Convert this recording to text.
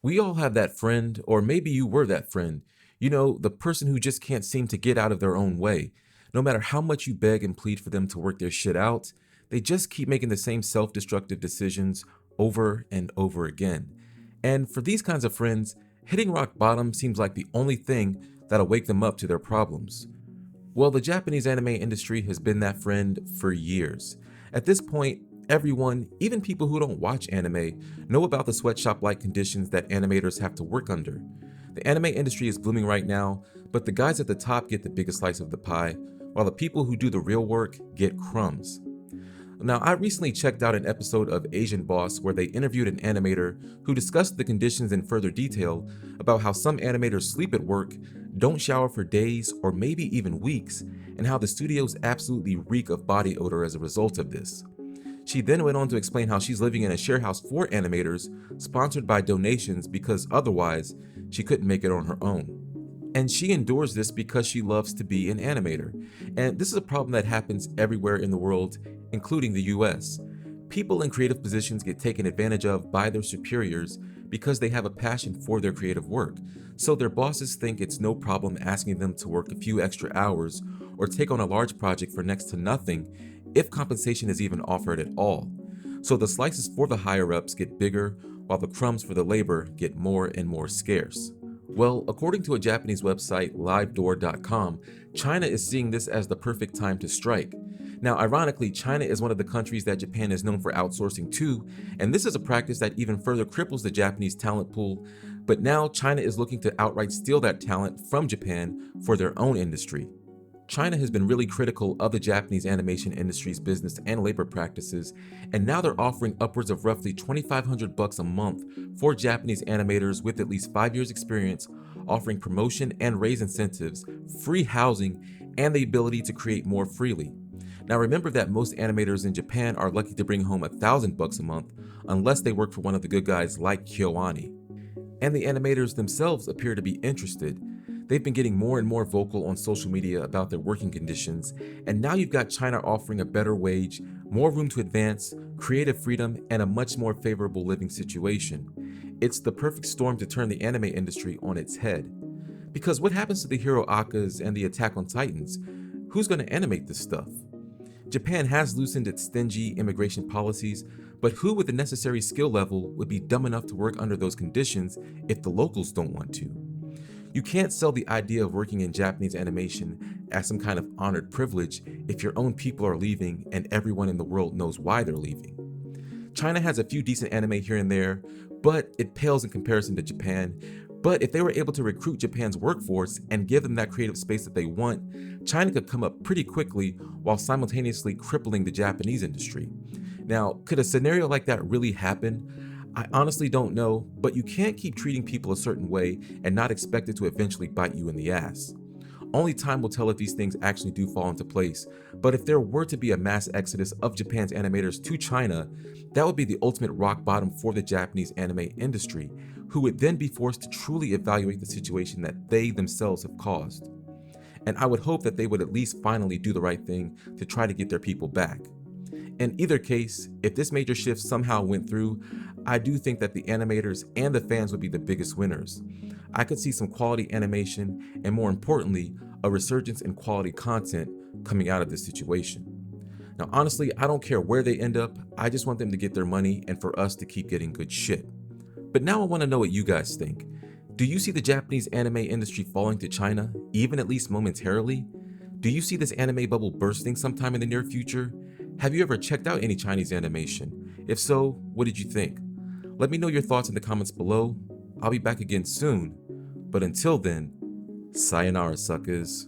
We all have that friend, or maybe you were that friend. You know, the person who just can't seem to get out of their own way. No matter how much you beg and plead for them to work their shit out, they just keep making the same self destructive decisions over and over again. And for these kinds of friends, hitting rock bottom seems like the only thing that'll wake them up to their problems. Well, the Japanese anime industry has been that friend for years. At this point, everyone, even people who don't watch anime, know about the sweatshop like conditions that animators have to work under. The anime industry is booming right now, but the guys at the top get the biggest slice of the pie, while the people who do the real work get crumbs. Now, I recently checked out an episode of Asian Boss where they interviewed an animator who discussed the conditions in further detail about how some animators sleep at work, don't shower for days or maybe even weeks, and how the studios absolutely reek of body odor as a result of this. She then went on to explain how she's living in a share house for animators, sponsored by donations because otherwise she couldn't make it on her own. And she endures this because she loves to be an animator. And this is a problem that happens everywhere in the world, including the US. People in creative positions get taken advantage of by their superiors because they have a passion for their creative work. So their bosses think it's no problem asking them to work a few extra hours or take on a large project for next to nothing if compensation is even offered at all. So the slices for the higher ups get bigger while the crumbs for the labor get more and more scarce. Well, according to a Japanese website, livedoor.com, China is seeing this as the perfect time to strike. Now, ironically, China is one of the countries that Japan is known for outsourcing to, and this is a practice that even further cripples the Japanese talent pool. But now China is looking to outright steal that talent from Japan for their own industry. China has been really critical of the Japanese animation industry's business and labor practices, and now they're offering upwards of roughly 2,500 bucks a month for Japanese animators with at least 5 years experience, offering promotion and raise incentives, free housing, and the ability to create more freely. Now remember that most animators in Japan are lucky to bring home 1,000 bucks a month unless they work for one of the good guys like KyoAni. And the animators themselves appear to be interested. They've been getting more and more vocal on social media about their working conditions, and now you've got China offering a better wage, more room to advance, creative freedom, and a much more favorable living situation. It's the perfect storm to turn the anime industry on its head. Because what happens to the Hero Akas and the Attack on Titans? Who's going to animate this stuff? Japan has loosened its stingy immigration policies, but who with the necessary skill level would be dumb enough to work under those conditions if the locals don't want to? You can't sell the idea of working in Japanese animation as some kind of honored privilege if your own people are leaving and everyone in the world knows why they're leaving. China has a few decent anime here and there, but it pales in comparison to Japan. But if they were able to recruit Japan's workforce and give them that creative space that they want, China could come up pretty quickly while simultaneously crippling the Japanese industry. Now, could a scenario like that really happen? I honestly don't know, but you can't keep treating people a certain way and not expect it to eventually bite you in the ass. Only time will tell if these things actually do fall into place, but if there were to be a mass exodus of Japan's animators to China, that would be the ultimate rock bottom for the Japanese anime industry, who would then be forced to truly evaluate the situation that they themselves have caused. And I would hope that they would at least finally do the right thing to try to get their people back. In either case, if this major shift somehow went through, I do think that the animators and the fans would be the biggest winners. I could see some quality animation and, more importantly, a resurgence in quality content coming out of this situation. Now, honestly, I don't care where they end up, I just want them to get their money and for us to keep getting good shit. But now I want to know what you guys think. Do you see the Japanese anime industry falling to China, even at least momentarily? Do you see this anime bubble bursting sometime in the near future? Have you ever checked out any Chinese animation? If so, what did you think? Let me know your thoughts in the comments below. I'll be back again soon, but until then, sayonara suckers.